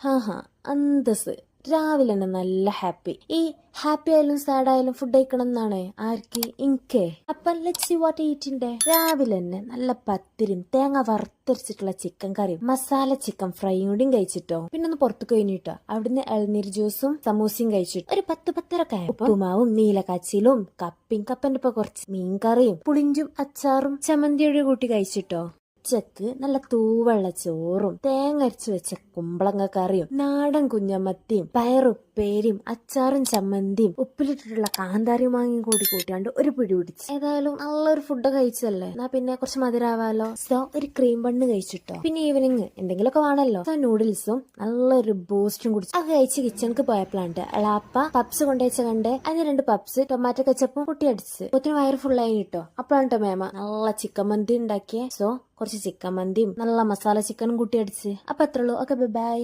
ഹാ ഹാ അന്തസ് രാവിലെ തന്നെ നല്ല ഹാപ്പി. ഈ ഹാപ്പി ആയാലും സാഡ് ആയാലും ഫുഡ് കഴിക്കണം എന്നാണ് ആർക്ക്? ഇൻകേ. അപ്പൊ ലെറ്റ്സ് സീ വാട്ട് ഈറ്റിന്റെ. രാവിലെ തന്നെ നല്ല പത്തിരിയും തേങ്ങ വറുത്തരച്ചിട്ടുള്ള ചിക്കൻ കറിയും മസാല ചിക്കൻ ഫ്രൈയും കൂടിയും കഴിച്ചിട്ടോ. പിന്നെ ഒന്ന് പുറത്തു കഴിഞ്ഞിട്ടോ അവിടുന്ന് ഇളനീർ ജ്യൂസും സമൂസയും കഴിച്ചിട്ട് ഒരു 10-10:30 ഉപ്പുമാവും നീലക്കാച്ചിലും കപ്പന്റെ ഇപ്പൊ കുറച്ച് മീൻകറിയും പുളിഞ്ചും അച്ചാറും ചമ്മന്തിയുടെ കൂട്ടി കഴിച്ചിട്ടോ. ഉച്ചക്ക് നല്ല തൂവെള്ള ചോറും തേങ്ങ അരച്ചു വെച്ച കുമ്പളങ്ങ കറിയും നാടൻ കുഞ്ഞമ്മത്തിയും പയറുപ്പേരിയും അച്ചാറും ചമ്മന്തിയും ഉപ്പിലിട്ടിട്ടുള്ള കാന്താരിയും മാങ്ങയും കൂടി കൂട്ടിയാണ്ട് ഒരു പിടി പിടിച്ച്. ഏതായാലും നല്ലൊരു ഫുഡ് കഴിച്ചല്ലേ, എന്നാ പിന്നെ കുറച്ച് മധുരാവാലോ. സോ ഒരു ക്രീം ബണ്ണ് കഴിച്ചിട്ടോ. പിന്നെ ഈവനിങ് എന്തെങ്കിലുമൊക്കെ വേണമല്ലോ. സോ നൂഡിൽസും നല്ലൊരു ബൂസ്റ്റും കുടിച്ചു. അത് കഴിച്ച് കിച്ചണിക്ക് പോയപ്പോഴാണ്ട് എളാപ്പ പപ്സ് കൊണ്ടുവച്ച കണ്ട് അതിന് 2 പപ്സ് ടൊമാറ്റോ കെച്ചപ്പും പൊട്ടിയടിച്ച് ഒത്തിരി വയറ് ഫുള്ളായി കിട്ടോ. അപ്പോഴാണ് ട്ടോ മേമ നല്ല ചിക്കൻ മന്തി ഉണ്ടാക്കിയ. സോ കുറച്ച് ചിക്കൻ മന്തിയും നല്ല മസാല ചിക്കനും കൂട്ടി അടിച്ച്. അപ്പൊ അത്രയുള്ളൂ. Okay, by.